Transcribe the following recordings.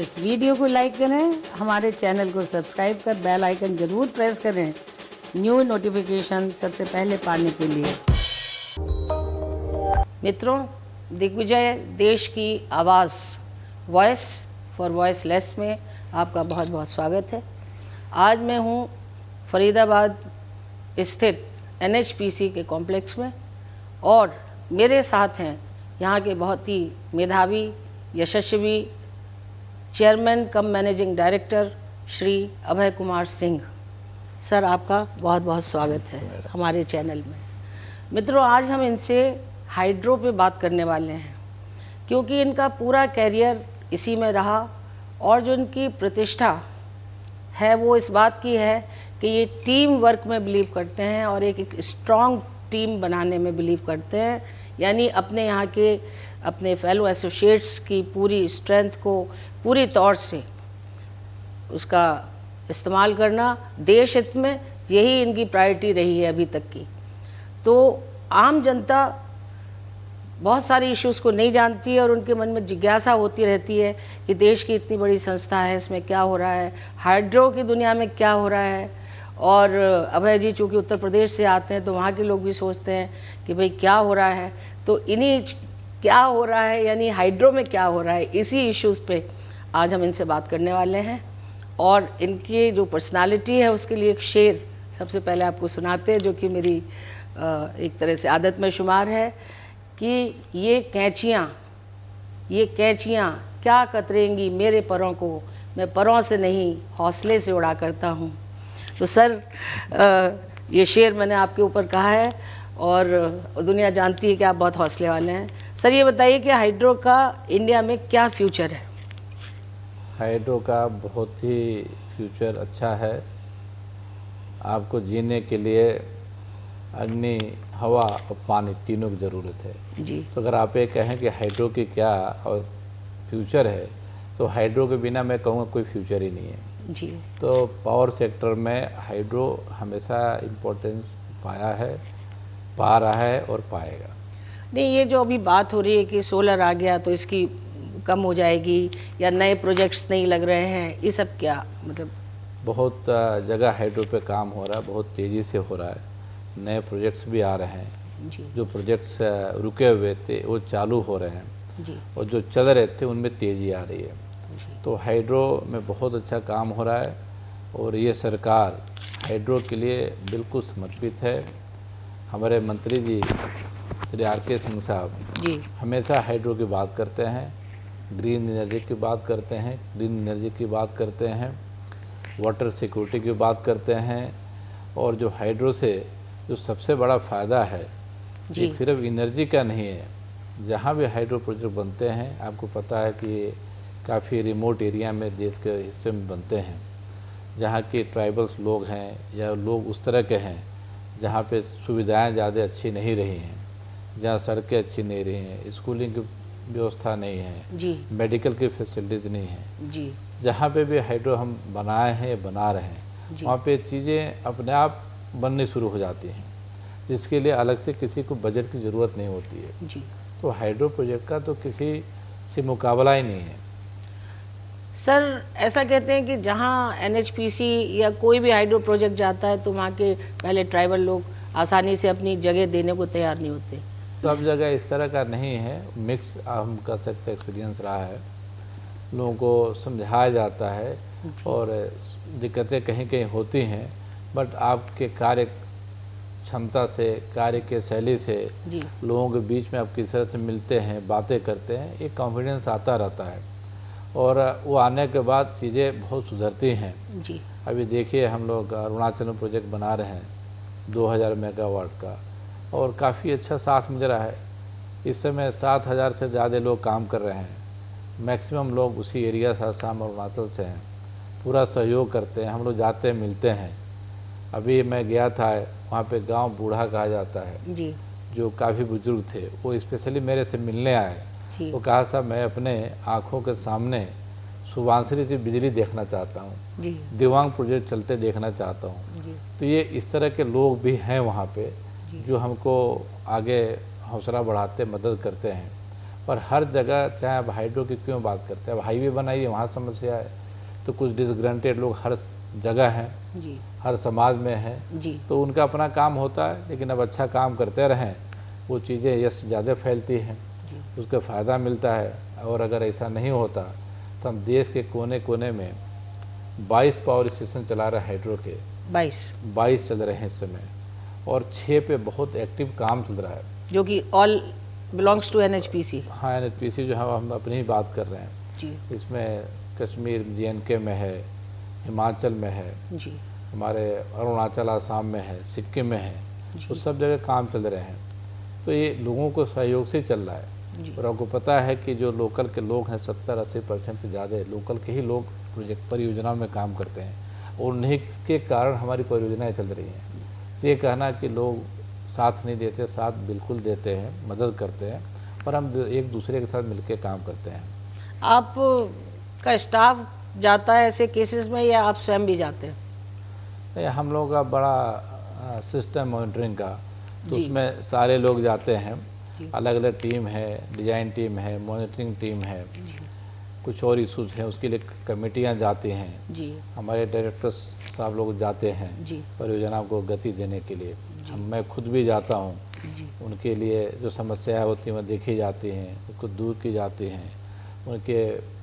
इस वीडियो को लाइक करें, हमारे चैनल को सब्सक्राइब कर बेल आइकन ज़रूर प्रेस करें न्यू नोटिफिकेशन सबसे पहले पाने के लिए। मित्रों, दिग्विजय देश की आवाज़ वॉइस फॉर वॉइसलेस में आपका बहुत बहुत स्वागत है। आज मैं हूँ फरीदाबाद स्थित NHPC के कॉम्प्लेक्स में और मेरे साथ हैं यहाँ के बहुत ही मेधावी यशस्वी chairman cum managing director Shri Abhay Kumar Singh. Sir, आपका बहुत बहुत स्वागत है हमारे चैनल में। मित्रों, आज हम इनसे हाइड्रो पे बात करने वाले हैं क्योंकि इनका पूरा कैरियर इसी में रहा और जो इनकी प्रतिष्ठा है वो इस बात की है कि ये टीम वर्क में बिलीव करते हैं और एक स्ट्रॉन्ग टीम बनाने में बिलीव करते हैं, यानी अपने यहाँ के अपने फेलो एसोसिएट्स की पूरी स्ट्रेंथ को पूरी तौर से उसका इस्तेमाल करना देश हित में, यही इनकी प्रायोरिटी रही है अभी तक की। तो आम जनता बहुत सारी इश्यूज़ को नहीं जानती है और उनके मन में जिज्ञासा होती रहती है कि देश की इतनी बड़ी संस्था है, इसमें क्या हो रहा है, हाइड्रो की दुनिया में क्या हो रहा है। और अभय जी चूँकि उत्तर प्रदेश से आते हैं तो वहाँ के लोग भी सोचते हैं कि भाई क्या हो रहा है। तो इन्हीं क्या हो रहा है यानी हाइड्रो में क्या हो रहा है, इसी इश्यूज़ पे आज हम इनसे बात करने वाले हैं। और इनकी जो पर्सनालिटी है उसके लिए एक शेर सबसे पहले आपको सुनाते हैं जो कि मेरी एक तरह से आदत में शुमार है कि ये कैंचियाँ क्या कतरेंगी मेरे परों को, मैं परों से नहीं हौसले से उड़ा करता हूँ। तो सर, ये शेर मैंने आपके ऊपर कहा है और दुनिया जानती है कि आप बहुत हौसले वाले हैं। सर, ये बताइए कि हाइड्रो का इंडिया में क्या फ्यूचर है? हाइड्रो का बहुत ही फ्यूचर अच्छा है। आपको जीने के लिए अग्नि, हवा और पानी तीनों की ज़रूरत है जी। तो अगर आप ये कहें कि हाइड्रो की क्या और फ्यूचर है तो हाइड्रो के बिना मैं कहूँगा कोई फ्यूचर ही नहीं है जी। तो पावर सेक्टर में हाइड्रो हमेशा इम्पोर्टेंस पाया है, पा रहा है और पाएगा। नहीं, ये जो अभी बात हो रही है कि सोलर आ गया तो इसकी कम हो जाएगी या नए प्रोजेक्ट्स नहीं लग रहे हैं, ये सब क्या मतलब? बहुत जगह हाइड्रो पे काम हो रहा है, बहुत तेज़ी से हो रहा है, नए प्रोजेक्ट्स भी आ रहे हैं जी। जो प्रोजेक्ट्स रुके हुए थे वो चालू हो रहे हैं जी। और जो चल रहे थे उनमें तेज़ी आ रही है। तो हाइड्रो में बहुत अच्छा काम हो रहा है और ये सरकार हाइड्रो के लिए बिल्कुल समर्पित है। हमारे मंत्री जी श्री RK सिंह साहब जी। हमेशा हाइड्रो की बात करते हैं, ग्रीन एनर्जी की बात करते हैं, क्लीन एनर्जी की बात करते हैं, वाटर सिक्योरिटी की बात करते हैं। और जो हाइड्रो से जो सबसे बड़ा फ़ायदा है एक सिर्फ एनर्जी का नहीं है, जहाँ भी हाइड्रो प्रोजेक्ट बनते हैं आपको पता है कि ये काफ़ी रिमोट एरिया में देश के हिस्से में बनते हैं, जहाँ के ट्राइबल्स लोग हैं या लोग उस तरह के हैं जहाँ पे सुविधाएं ज़्यादा अच्छी नहीं रही हैं, जहाँ सड़कें अच्छी नहीं रही हैं, स्कूलिंग की व्यवस्था नहीं है जी। मेडिकल की फैसिलिटीज़ नहीं है जी। जहाँ पे भी हाइड्रो हम बनाए हैं बना रहे हैं वहाँ पे चीज़ें अपने आप बननी शुरू हो जाती हैं, जिसके लिए अलग से किसी को बजट की ज़रूरत नहीं होती है जी। तो हाइड्रो प्रोजेक्ट का तो किसी से मुकाबला ही नहीं है। सर, ऐसा कहते हैं कि जहाँ NHPC या कोई भी हाइड्रो प्रोजेक्ट जाता है तो वहाँ के पहले ट्राइबल लोग आसानी से अपनी जगह देने को तैयार नहीं होते। सब जगह इस तरह का नहीं है, मिक्स हम कह सकते एक्सपीरियंस रहा है, लोगों को समझाया जाता है और दिक्कतें कहीं कहीं होती हैं बट आपके कार्य क्षमता से, कार्य के शैली से जी। लोगों के बीच में आप किस तरह से मिलते हैं, बातें करते हैं, एक कॉन्फिडेंस आता रहता है और वो आने के बाद चीज़ें बहुत सुधरती हैं। जी। अभी देखिए हम लोग अरुणाचल में प्रोजेक्ट बना रहे हैं 2000 मेगावाट का और काफ़ी अच्छा साथ मिल रहा है। इस समय 7000 से ज़्यादा लोग काम कर रहे हैं, मैक्सिमम लोग उसी एरिया से असम और अरुणाचल से हैं, पूरा सहयोग करते हैं, हम लोग जाते हैं मिलते हैं। अभी मैं गया था वहाँ पे गांव बूढ़ा कहा जाता है जी। जो काफ़ी बुजुर्ग थे, वो स्पेशली मेरे से मिलने आए। वो कहा साहब मैं अपने आँखों के सामने सुबांसरी से बिजली देखना चाहता हूँ, दिवांग प्रोजेक्ट चलते देखना चाहता हूँ। तो ये इस तरह के लोग भी हैं वहाँ पे जो हमको आगे हौसला बढ़ाते मदद करते हैं और हर जगह, चाहे आप हाइड्रो की क्यों बात करते हैं, अब हाईवे बनाइए वहाँ समस्या है, तो कुछ डिसग्रंटेड लोग हर जगह हैं, जी हर समाज में हैं, जी तो उनका अपना काम होता है, लेकिन अब अच्छा काम करते रहें, वो चीज़ें यश ज़्यादा फैलती हैं, उसका फ़ायदा मिलता है। और अगर ऐसा नहीं होता तो हम देश के कोने कोने में 22 पावर स्टेशन चला रहे हाइड्रो के, 22 चल रहे हैं इस समय, और 6 पे बहुत एक्टिव काम चल रहा है, जो कि ऑल बिलोंग्स टू NHPC। हाँ, NHPC जो है हम अपनी ही बात कर रहे हैं जी इसमें। कश्मीर JNK में है, हिमाचल में है, जी हमारे अरुणाचल आसाम में है, सिक्किम में है, जी। तो सब जगह काम चल रहे हैं। तो ये लोगों को सहयोग से चल रहा है। जी। और आपको पता है कि जो लोकल के लोग हैं 70-80% से ज़्यादा लोकल के ही लोग प्रोजेक्ट परियोजनाओं में काम करते हैं, और उन्हीं के कारण हमारी परियोजनाएं चल रही हैं। ये कहना कि लोग साथ नहीं देते, साथ बिल्कुल देते हैं, मदद करते हैं, और हम एक दूसरे के साथ मिलकर काम करते हैं। आप का स्टाफ जाता है ऐसे केसेस में, या आप स्वयं भी जाते हैं? नहीं, हम लोगों का बड़ा सिस्टम मॉनिटरिंग का, तो जी। उसमें सारे लोग जाते हैं, जी। अलग अलग टीम है, डिजाइन टीम है, मॉनिटरिंग टीम है, कुछ और इशूज़ हैं उसके लिए कमेटियां जाती हैं, जी हमारे डायरेक्टर्स साहब लोग जाते हैं जी परियोजना को गति देने के लिए। मैं खुद भी जाता हूँ, जी उनके लिए जो समस्याएं होती हैं वो देखी जाती हैं, उसको दूर की जाती हैं, उनके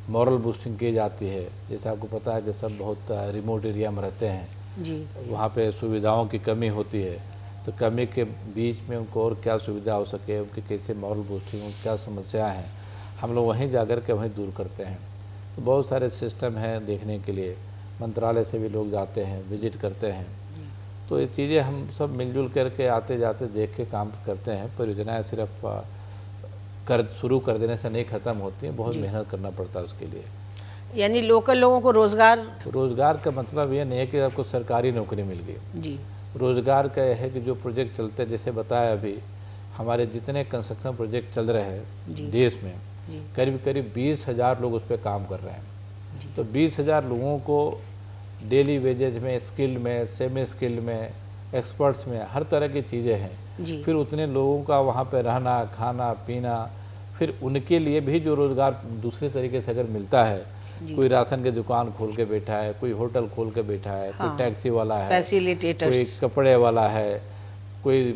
मॉरल बूस्टिंग की जाती है। जैसे आपको पता है कि सब बहुत रिमोट एरिया में रहते हैं, जी वहाँ पे सुविधाओं की कमी होती है, तो कमी के बीच में उनको और क्या सुविधा हो सके, उनकी कैसे मॉरल बूस्टिंग, क्या समस्याएं हैं, हम लोग वहीं जाकर के वहीं दूर करते हैं। तो बहुत सारे सिस्टम हैं देखने के लिए, मंत्रालय से भी लोग जाते हैं, विजिट करते हैं। तो ये चीज़ें हम सब मिलजुल करके आते जाते देख के काम करते हैं। परियोजनाएँ सिर्फ शुरू कर देने से नहीं ख़त्म होती हैं, बहुत मेहनत करना पड़ता है उसके लिए। यानी लोकल लोगों को रोज़गार का मतलब ये नहीं है कि आपको सरकारी नौकरी मिल गई। जी रोज़गार का यह है कि जो प्रोजेक्ट चलते हैं, जैसे बताया अभी, हमारे जितने कंस्ट्रक्शन प्रोजेक्ट चल रहे हैं देश में, करीब करीब 20,000 लोग उस पर काम कर रहे हैं। तो 20,000 लोगों को डेली वेजेज में, स्किल्ड में, सेमी स्किल्ड में, एक्सपर्ट्स में, हर तरह की चीज़ें हैं। फिर उतने लोगों का वहाँ पे रहना, खाना पीना, फिर उनके लिए भी जो रोज़गार दूसरे तरीके से अगर मिलता है, कोई राशन की दुकान खोल के बैठा है, कोई होटल खोल के बैठा है, हाँ, कोई टैक्सी वाला है, फैसिलिटेटर्स, कोई कपड़े वाला है, कोई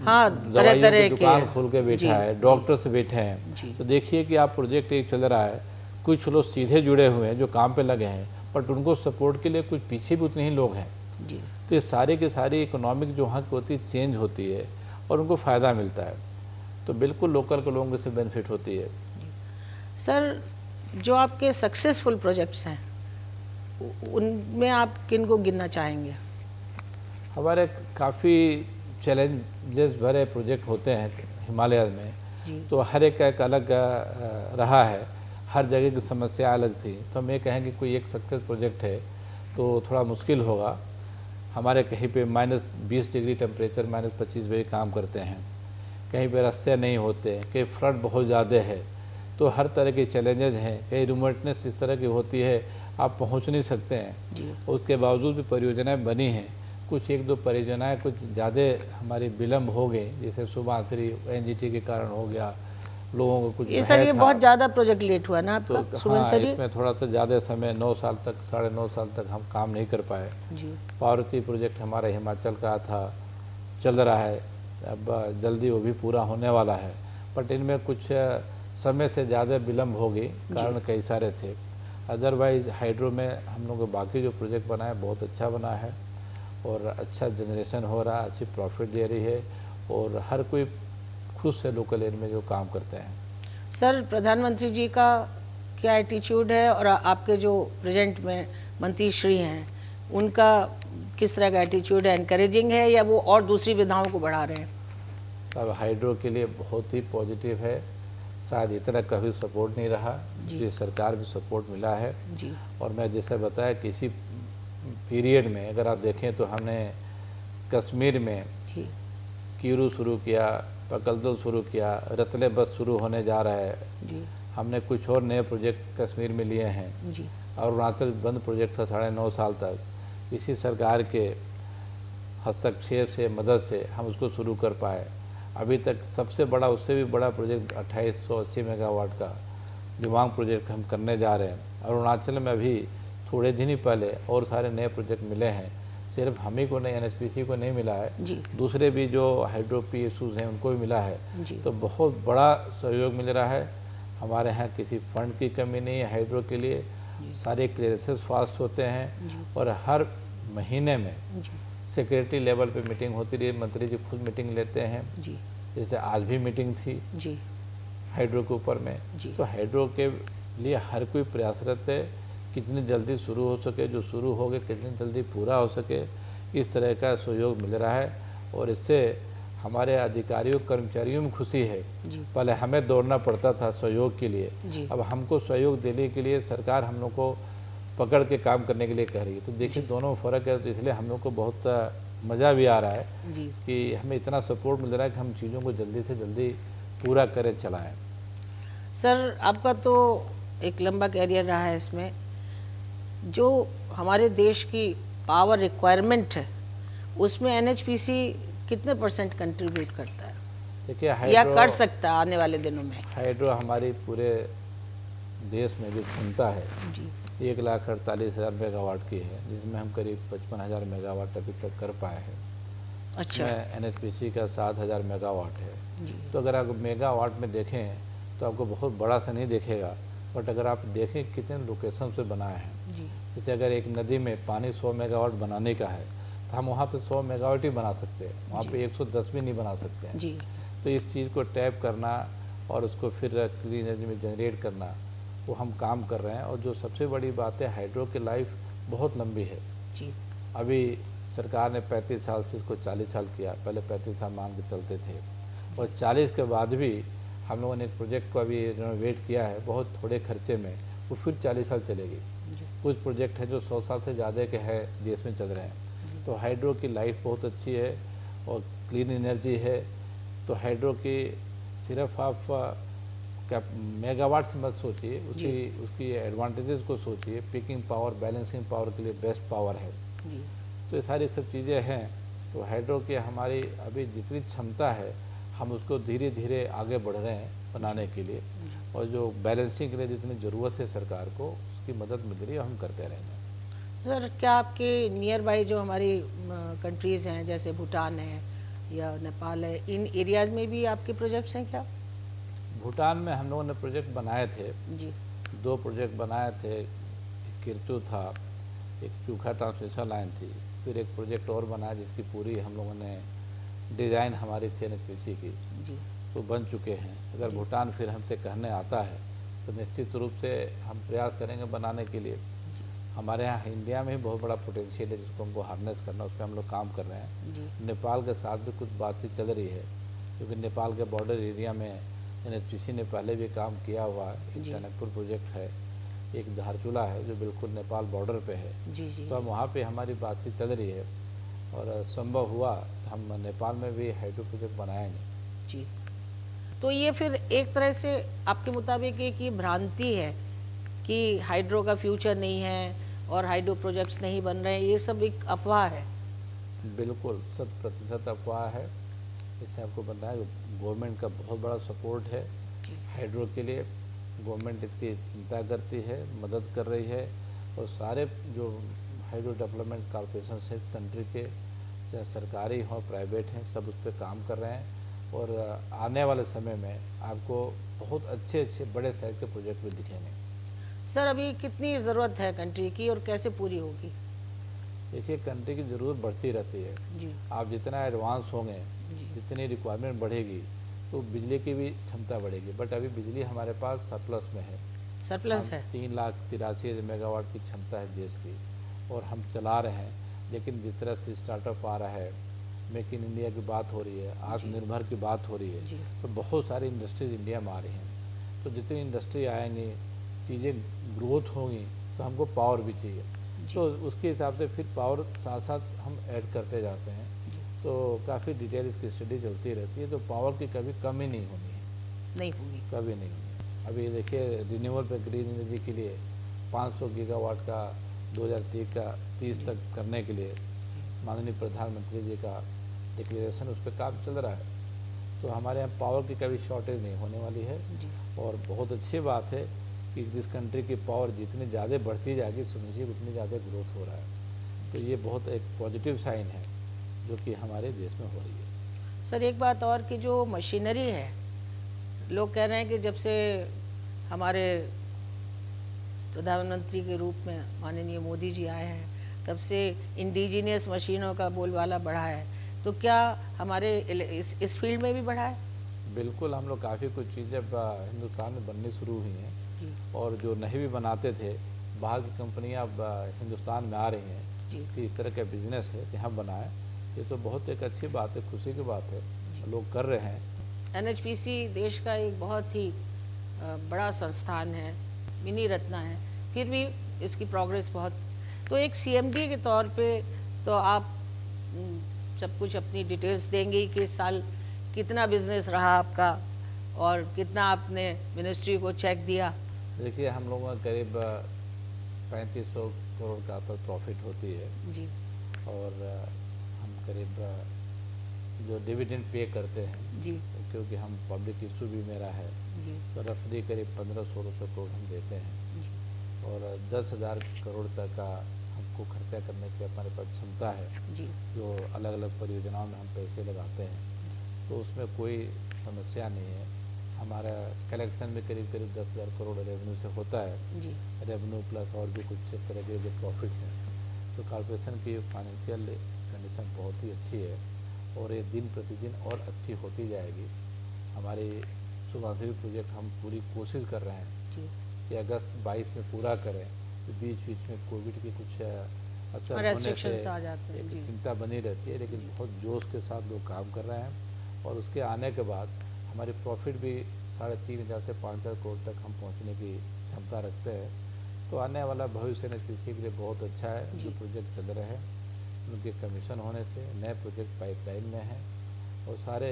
तरह तरह की दुकान खोल के बैठा है, डॉक्टर्स बैठे हैं। तो देखिए कि आप प्रोजेक्ट एक चल रहा है, कुछ लोग सीधे जुड़े हुए हैं जो काम पे लगे हैं, बट उनको सपोर्ट के लिए कुछ पीछे भी उतने ही लोग हैं। तो ये सारी की सारी इकोनॉमिक जो वहाँ की होती है चेंज होती है और उनको फ़ायदा मिलता है। तो बिल्कुल लोकल के लोगों से बेनिफिट होती है। सर, जो आपके सक्सेसफुल प्रोजेक्ट्स हैं उनमें आप किन को गिनना चाहेंगे? हमारे काफ़ी चैलेंजेस भरे प्रोजेक्ट होते हैं हिमालय में, तो हर एक का एक अलग रहा है, हर जगह की समस्या अलग थी। तो हम ये कहें कि कोई एक सक्सेस प्रोजेक्ट है तो थोड़ा मुश्किल होगा। हमारे कहीं पे -20 डिग्री टेम्परेचर, -25 बजे काम करते हैं, कहीं पे रास्ते नहीं होते, कहीं फ्लड बहुत ज़्यादा है, तो हर तरह के चैलेंजेस हैं। कहीं रिमोटनेस इस तरह की होती है आप पहुंच नहीं सकते हैं, उसके बावजूद भी परियोजनाएं बनी हैं। कुछ एक दो परियोजनाएं कुछ ज़्यादा हमारी विलम्ब हो गई, जैसे सुबांसरी NGT के कारण हो गया, लोगों को कुछ ये सर ये बहुत ज़्यादा प्रोजेक्ट लेट हुआ ना आपका? तो हाँ, इसमें थोड़ा सा ज़्यादा समय 9 साल तक, 9.5 साल तक हम काम नहीं कर पाए। पार्वती प्रोजेक्ट हमारा हिमाचल का था, चल रहा है, अब जल्दी वो भी पूरा होने वाला है, बट इनमें कुछ समय से ज़्यादा विलम्ब हो गई, कारण कई सारे थे। अदरवाइज हाइड्रो में हम लोग बाकी जो प्रोजेक्ट बना है बहुत अच्छा बना है और अच्छा जनरेशन हो रहा है, अच्छी प्रॉफिट दे रही है और हर कोई खुश है लोकल एरिया में जो काम करते हैं। सर, प्रधानमंत्री जी का क्या एटीट्यूड है और आपके जो प्रेजेंट में मंत्री श्री हैं उनका किस तरह का एटीट्यूड है? एनकरेजिंग है या वो और दूसरी विधाओं को बढ़ा रहे हैं? अब हाइड्रो के लिए बहुत ही पॉजिटिव है, शायद इतना कभी सपोर्ट नहीं रहा, जी सरकार भी सपोर्ट मिला है जी। और मैं जैसे बताया कि इसी पीरियड में अगर आप देखें तो हमने कश्मीर में कीरू शुरू किया, पकलदुल शुरू किया, रतले बस शुरू होने जा रहा है जी। हमने कुछ और नए प्रोजेक्ट कश्मीर में लिए हैं जी। और अरुणाचल बंद प्रोजेक्ट था 9.5 साल तक, इसी सरकार के हस्तक्षेप से, मदद से हम उसको शुरू कर पाए। अभी तक सबसे बड़ा, उससे भी बड़ा प्रोजेक्ट 2880 मेगावाट का दिमाग प्रोजेक्ट हम करने जा रहे हैं। अरुणाचल में अभी थोड़े दिन ही पहले और सारे नए प्रोजेक्ट मिले हैं, सिर्फ हम ही को नहीं, एनएचपीसी को नहीं मिला है, जी दूसरे भी जो हाइड्रो पीएसयूज हैं उनको भी मिला है। जी तो बहुत बड़ा सहयोग मिल रहा है। हमारे यहाँ किसी फंड की कमी नहीं है हाइड्रो के लिए, सारे क्लियरेंसेस फास्ट होते हैं जी और हर महीने में जी सेक्रेटरी लेवल पे मीटिंग होती रही, मंत्री जी खुद मीटिंग लेते हैं। जी जैसे आज भी मीटिंग थी जी हाइड्रो के ऊपर में। जी तो हाइड्रो के लिए हर कोई प्रयासरत है, कितनी जल्दी शुरू हो सके, जो शुरू हो गए कितनी जल्दी पूरा हो सके, इस तरह का सहयोग मिल रहा है। और इससे हमारे अधिकारियों कर्मचारियों में खुशी है। जी पहले हमें दौड़ना पड़ता था सहयोग के लिए, जी अब हमको सहयोग देने के लिए सरकार हम लोग को पकड़ के काम करने के लिए कह रही है। तो देखिए दोनों में फ़र्क है। तो इसलिए हम लोग को बहुत मज़ा भी आ रहा है जी कि हमें इतना सपोर्ट मिल रहा है कि हम चीज़ों को जल्दी से जल्दी पूरा करें, चलाएं। सर, आपका तो एक लंबा कैरियर रहा है इसमें। जो हमारे देश की पावर रिक्वायरमेंट है उसमें एनएचपीसी कितने % कंट्रीब्यूट करता है देखिए या कर सकता है आने वाले दिनों में? हाइड्रो हमारी पूरे देश में जो क्षमता है जी 1,48,000 मेगावाट की है, जिसमें हम करीब 55,000 मेगावाट अभी तक कर पाए हैं। अच्छा एनएचपीसी का 7,000 मेगावाट है। जी तो अगर आप मेगावाट में देखें तो आपको बहुत बड़ा सा नहीं दिखेगा, बट अगर आप देखें कितने लोकेशन से बनाए हैं, जी जैसे अगर एक नदी में पानी 100 मेगावाट बनाने का है तो हम वहाँ पे 100 मेगावाट ही बना सकते हैं, वहाँ पे 110 भी नहीं बना सकते हैं। जी तो इस चीज़ को टैप करना और उसको फिर क्लीन एनर्जी में जनरेट करना, वो हम काम कर रहे हैं। और जो सबसे बड़ी बात है, हाइड्रो की लाइफ बहुत लंबी है। जी अभी सरकार ने 35 साल से इसको 40 साल किया, पहले 35 साल मांग के चलते थे, और 40 के बाद भी हम लोगों ने एक प्रोजेक्ट को अभी रिनोवेट किया है बहुत थोड़े खर्चे में, वो फिर 40 साल चलेगी। जी कुछ प्रोजेक्ट है जो 100 साल से ज़्यादा के है देश में चल रहे हैं। तो हाइड्रो की लाइफ बहुत अच्छी है और क्लीन एनर्जी है। तो हाइड्रो की सिर्फ आप क्या मेगावाट से मत सोचिए, उसकी एडवांटेजेस को सोचिए। पिकिंग पावर, बैलेंसिंग पावर के लिए बेस्ट पावर है। जी तो ये सारी सब चीज़ें हैं। तो हाइड्रो की हमारी अभी जितनी क्षमता है हम उसको धीरे धीरे आगे बढ़ रहे हैं बनाने के लिए, और जो बैलेंसिंग के लिए जितनी ज़रूरत है सरकार को, उसकी मदद मिल रही है, हम करते रहेंगे। सर, क्या आपके नियर बाई जो हमारी कंट्रीज़ हैं जैसे भूटान है या नेपाल है, इन एरियाज़ में भी आपके प्रोजेक्ट्स हैं क्या? भूटान में हम लोगों ने प्रोजेक्ट बनाए थे, जी 2 प्रोजेक्ट बनाए थे। एक किरचू था, एक चूखा ट्रांसमिशन लाइन थी, फिर एक प्रोजेक्ट और बनाया जिसकी पूरी हम लोगों ने डिज़ाइन हमारी थी एनएचपीसी की, जी तो बन चुके हैं। अगर भूटान फिर हमसे कहने आता है तो निश्चित रूप से हम प्रयास करेंगे बनाने के लिए। हमारे यहाँ इंडिया में ही बहुत बड़ा पोटेंशियल है जिसको हमको हार्नेस करना, उस पर हम लोग काम कर रहे हैं। जी नेपाल के साथ भी कुछ बातचीत चल रही है, क्योंकि नेपाल के बॉर्डर एरिया में एनएचपीसी ने पहले भी काम किया हुआ है। एक जी। टनकपुर प्रोजेक्ट है, एक धारचूला है जो बिल्कुल नेपाल बॉर्डर पे है। जी जी तो हम वहाँ पे हमारी बातचीत चल रही है, और संभव हुआ तो हम नेपाल में भी हाइड्रो प्रोजेक्ट बनाएंगे। जी। तो ये फिर एक तरह से आपके मुताबिक एक ये भ्रांति है कि हाइड्रो का फ्यूचर नहीं है और हाइड्रो प्रोजेक्ट्स नहीं बन रहे हैं, ये सब एक अफवाह है? बिल्कुल 100% अफवाह है। इससे आपको बताया गवर्नमेंट का बहुत बड़ा सपोर्ट है जी हाइड्रो के लिए। गवर्नमेंट इसकी चिंता करती है, मदद कर रही है, और सारे जो हाइड्रो डेवलपमेंट कॉर्पोरेशन है इस कंट्री के, चाहे सरकारी हो प्राइवेट हैं, सब उस पर काम कर रहे हैं। और आने वाले समय में आपको बहुत अच्छे अच्छे बड़े साइज के प्रोजेक्ट भी दिखेंगे। सर, अभी कितनी ज़रूरत है कंट्री की और कैसे पूरी होगी? देखिए कंट्री की ज़रूरत बढ़ती रहती है। जी आप जितना एडवांस होंगे, जी जितनी रिक्वायरमेंट बढ़ेगी, तो बिजली की भी क्षमता बढ़ेगी। बट अभी बिजली हमारे पास सरप्लस में है। सरप्लस है। 3,83,000 मेगावाट की क्षमता है देश की, और हम चला रहे हैं। लेकिन जिस तरह से स्टार्टअप आ रहा है, मेक इन इंडिया की बात हो रही है, आत्मनिर्भर की बात हो रही जी है, तो बहुत सारी इंडस्ट्रीज इंडिया में आ रही हैं। तो जितनी इंडस्ट्री आएंगी, चीज़ें ग्रोथ होंगी, तो हमको पावर भी चाहिए। तो उसके हिसाब से फिर पावर साथ साथ हम ऐड करते जाते हैं। तो काफ़ी डिटेल इसकी स्टडी चलती रहती है। तो पावर की कभी कमी नहीं होनी है, नहीं होगी। कभी नहीं होनी है। अभी देखिए रिन्यूएबल पे ग्रीन एनर्जी के लिए 500 गीगावाट का 2030 तक करने के लिए माननीय प्रधानमंत्री जी का डिक्लेरेशन, उस पर काम चल रहा है। तो हमारे यहाँ पावर की कभी शॉर्टेज नहीं होने वाली है। जी। और बहुत अच्छी बात है कि जिस कंट्री की पावर जितनी ज़्यादा बढ़ती जाएगी सुनिश्चित उतनी ज़्यादा ग्रोथ हो रहा है। तो ये बहुत एक पॉजिटिव साइन है जो कि हमारे देश में हो रही है। सर एक बात और कि जो मशीनरी है, लोग कह रहे हैं कि जब से हमारे प्रधानमंत्री के रूप में माननीय मोदी जी आए हैं तब से इंडिजीनियस मशीनों का बोलबाला बढ़ा है, तो क्या हमारे इस फील्ड में भी बढ़ा है? बिल्कुल, हम लोग काफ़ी कुछ चीज़ें अब हिंदुस्तान में बननी शुरू हुई हैं। जी। और जो नहीं भी बनाते थे, बाहर की कंपनियां अब हिंदुस्तान में आ रही हैं जी। कि इस तरह का बिजनेस है कि हम बनाएं। ये तो बहुत एक अच्छी बात है, खुशी की बात है, लोग कर रहे हैं। एनएचपीसी देश का एक बहुत ही बड़ा संस्थान है, मिनी रत्ना है, फिर भी इसकी प्रोग्रेस बहुत। तो एक सीएमडी के तौर पे तो आप सब कुछ अपनी डिटेल्स देंगे कि इस साल कितना बिजनेस रहा आपका और कितना आपने मिनिस्ट्री को चेक दिया? देखिए, हम लोगों का करीब 3500 करोड़ का तो प्रॉफिट होती है जी। और हम करीब जो डिविडेंड पे करते हैं जी। क्योंकि हम पब्लिक इशू भी मेरा है जी। तो रफली करीब 1500-1600 करोड़ हम देते हैं। जी। और 10,000 करोड़ तक का हमको खर्चा करने की हमारे पास क्षमता है। जी। जो अलग अलग परियोजनाओं में हम पैसे लगाते हैं तो उसमें कोई समस्या नहीं है। हमारा कलेक्शन में करीब करीब 10,000 करोड़ रेवेन्यू से होता है। जी। रेवेन्यू प्लस और भी कुछ तरह के जो प्रॉफिट्स हैं, तो कॉर्पोरेशन की फाइनेंशियल कंडीशन बहुत ही अच्छी है और ये दिन प्रतिदिन और अच्छी होती जाएगी। हमारी सुभाषिरी प्रोजेक्ट हम पूरी कोशिश कर रहे हैं कि अगस्त 22 में पूरा करें। तो बीच बीच में कोविड की कुछ असर होने से एक चिंता बनी रहती है, लेकिन बहुत जोश के साथ लोग काम कर रहे हैं। और उसके आने के बाद हमारी प्रॉफिट भी 3,500 से 5,000 करोड़ तक हम पहुंचने की क्षमता रखते हैं। तो आने वाला भविष्य एनएचपीसी के लिए बहुत अच्छा है। जो प्रोजेक्ट चल रहे हैं उनके कमीशन होने से नए प्रोजेक्ट पाइपलाइन में हैं और सारे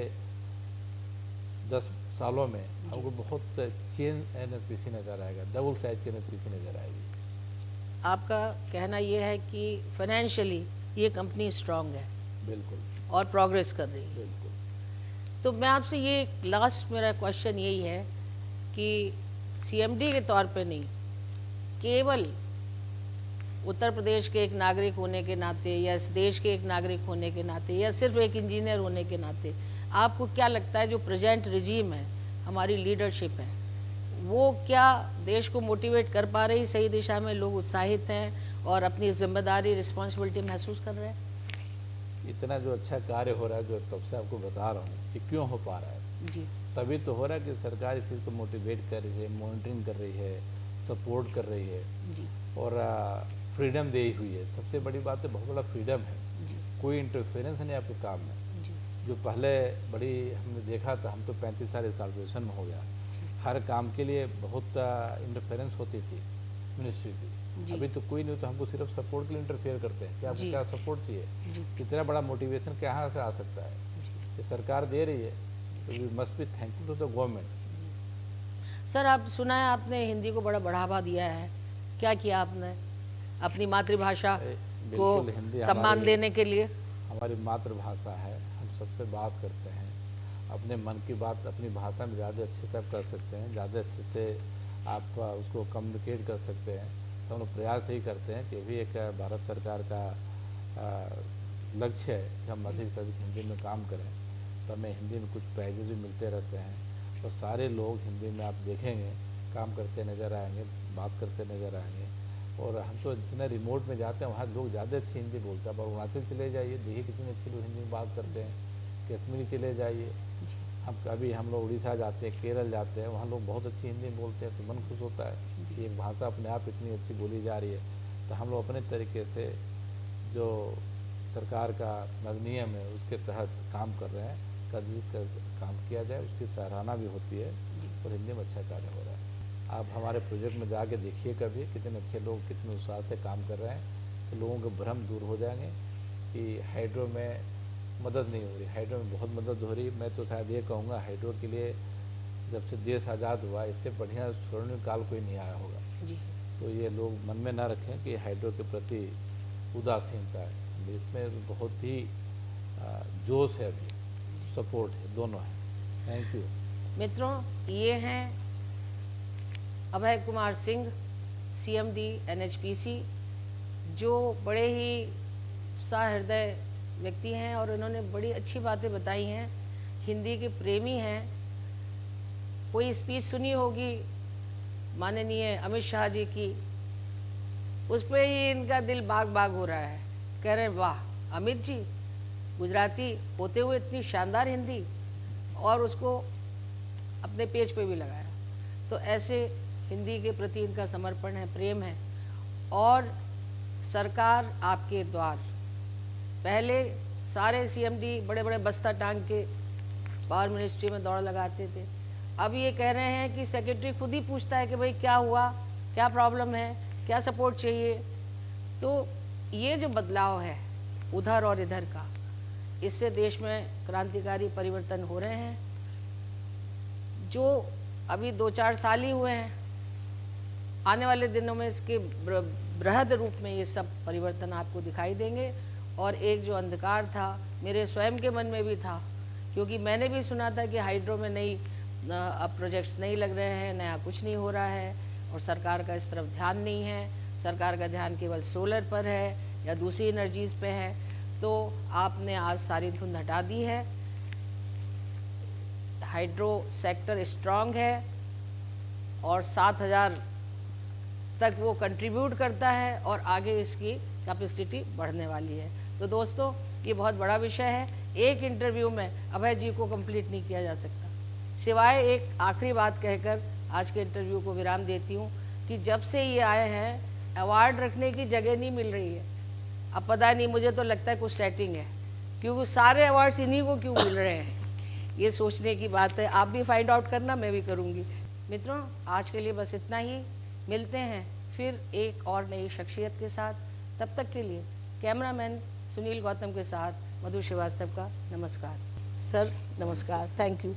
10 सालों में हमको बहुत चेंज एनएचपीसी नज़र आएगा, डबल साइज की एनएचपीसी नज़र आएगी। आपका कहना ये है कि फाइनेंशियली ये कंपनी स्ट्रांग है? बिल्कुल। और प्रोग्रेस कर रही है? बिल्कुल। तो मैं आपसे ये लास्ट मेरा क्वेश्चन यही है कि सीएमडी के तौर पे नहीं, केवल उत्तर प्रदेश के एक नागरिक होने के नाते या इस देश के एक नागरिक होने के नाते या सिर्फ एक इंजीनियर होने के नाते आपको क्या लगता है जो प्रेजेंट रिजीम है, हमारी लीडरशिप है, वो क्या देश को मोटिवेट कर पा रही सही दिशा में? लोग उत्साहित हैं और अपनी जिम्मेदारी रिस्पॉन्सिबिलिटी महसूस कर रहे हैं? इतना जो अच्छा कार्य हो रहा है, जो तब से आपको बता रहा हूँ कि क्यों हो पा रहा है जी। तभी तो हो रहा है कि सरकार इस चीज़ को मोटिवेट कर रही है, मॉनिटरिंग कर रही है, सपोर्ट कर रही है जी। और फ्रीडम दी हुई है। सबसे बड़ी बात है, बहुत बड़ा फ्रीडम है जी। कोई इंटरफेरेंस नहीं आपके काम में। जी। जो पहले बड़ी हमने देखा था, हम तो 35 साल इस कॉर्पोरेशन में हो गया, हर काम के लिए बहुत इंटरफेरेंस होती थी मिनिस्ट्री की। अभी तो कोई नहीं, तो हमको सिर्फ सपोर्ट के लिए इंटरफेयर करते हैं कि आपको क्या सपोर्ट चाहिए। कितना बड़ा मोटिवेशन कहाँ से आ सकता है, ये सरकार दे रही है, तो we must be thankful to the government. Sir, आप सुना है आपने हिंदी को बड़ा बढ़ावा दिया है, क्या किया आपने अपनी मातृभाषा को सम्मान देने के लिए? हमारी मातृभाषा है, हम सबसे बात करते हैं, अपने मन की बात अपनी भाषा में ज़्यादा अच्छे से आप कर सकते हैं, ज़्यादा अच्छे से आप उसको कम्युनिकेट कर सकते हैं। तो हम लोग प्रयास यही करते हैं कि भी एक भारत सरकार का लक्ष्य है कि हम अधिक से अधिक हिंदी में काम करें। तो हमें हिंदी में कुछ प्राइजेज भी मिलते रहते हैं और सारे लोग हिंदी में आप देखेंगे काम करते नज़र आएंगे, बात करते नज़र आएंगे। और हम तो जितने रिमोट में जाते हैं वहाँ लोग ज़्यादा अच्छी हिंदी बोलते हैं। पर अरुणाचल चले जाइए, देखिए कितनी अच्छी लोग हिंदी में बात करते हैं। कश्मीर चले जाइए, हम लोग उड़ीसा जाते हैं, केरल जाते हैं, वहाँ लोग बहुत अच्छी हिंदी बोलते हैं, तो मन खुश होता है कि एक भाषा अपने आप इतनी अच्छी बोली जा रही है। तो हम लोग अपने तरीके से जो सरकार का अधिनियम है उसके तहत काम कर रहे हैं, कभी काम किया जाए उसकी सराहना भी होती है और हिंदी में अच्छा कार्य हो रहा है। आप हमारे प्रोजेक्ट में जाके देखिए कभी, कितने अच्छे लोग कितने उत्साह से काम कर रहे हैं। तो लोगों के भ्रम दूर हो जाएंगे कि हाइड्रो में मदद नहीं हो रही। हाइड्रो में बहुत मदद हो रही। मैं तो शायद ये कहूँगा, हाइड्रो के लिए जब से देश आज़ाद हुआ इससे बढ़िया स्वर्णिम काल कोई नहीं आया होगा जी। तो ये लोग मन में ना रखें कि हाइड्रो के प्रति उदासीनता है। इसमें बहुत ही जोश है, अभी सपोर्ट है, दोनों है। Thank you. मित्रों, ये हैं अभय कुमार सिंह, CMD NHPC, जो बड़े ही सहृदय व्यक्ति हैं और उन्होंने बड़ी अच्छी बातें बताई हैं। हिंदी के प्रेमी हैं। कोई स्पीच सुनी होगी माननीय अमित शाह जी की, उस पर ही इनका दिल बाग बाग हो रहा है। कह रहे हैं वाह अमित जी, गुजराती होते हुए इतनी शानदार हिंदी, और उसको अपने पेज पे भी लगाया। तो ऐसे हिंदी के प्रति इनका समर्पण है, प्रेम है। और सरकार आपके द्वार, पहले सारे CMD बड़े बड़े बस्ता टांग के पावर मिनिस्ट्री में दौड़ लगाते थे। अब ये कह रहे हैं कि सेक्रेटरी खुद ही पूछता है कि भाई क्या हुआ, क्या प्रॉब्लम है, क्या सपोर्ट चाहिए। तो ये जो बदलाव है उधर और इधर का, इससे देश में क्रांतिकारी परिवर्तन हो रहे हैं। जो अभी 2-4 साल ही हुए हैं, आने वाले दिनों में इसके बृहद रूप में ये सब परिवर्तन आपको दिखाई देंगे। और एक जो अंधकार था मेरे स्वयं के मन में भी था, क्योंकि मैंने भी सुना था कि हाइड्रो में नई अब प्रोजेक्ट्स नहीं लग रहे हैं, नया कुछ नहीं हो रहा है, और सरकार का इस तरफ ध्यान नहीं है। सरकार का ध्यान केवल सोलर पर है या दूसरी एनर्जीज़ पे है। तो आपने आज सारी धुंध हटा दी है। हाइड्रो सेक्टर स्ट्रांग है और 7,000 तक वो कंट्रीब्यूट करता है, और आगे इसकी कैपेसिटी बढ़ने वाली है। तो दोस्तों, ये बहुत बड़ा विषय है। एक इंटरव्यू में अभय जी को कंप्लीट नहीं किया जा सकता। सिवाय एक आखिरी बात कहकर आज के इंटरव्यू को विराम देती हूँ कि जब से ये आए हैं अवार्ड रखने की जगह नहीं मिल रही है। अब पता नहीं, मुझे तो लगता है कुछ सेटिंग है, क्योंकि सारे अवार्ड्स इन्हीं को क्यों मिल रहे हैं। ये सोचने की बात है। आप भी फाइंड आउट करना, मैं भी करूँगी। मित्रों, आज के लिए बस इतना ही। मिलते हैं फिर एक और नई शख्सियत के साथ। तब तक के लिए कैमरामैन सुनील गौतम के साथ मधु श्रीवास्तव का नमस्कार। सर नमस्कार, थैंक यू।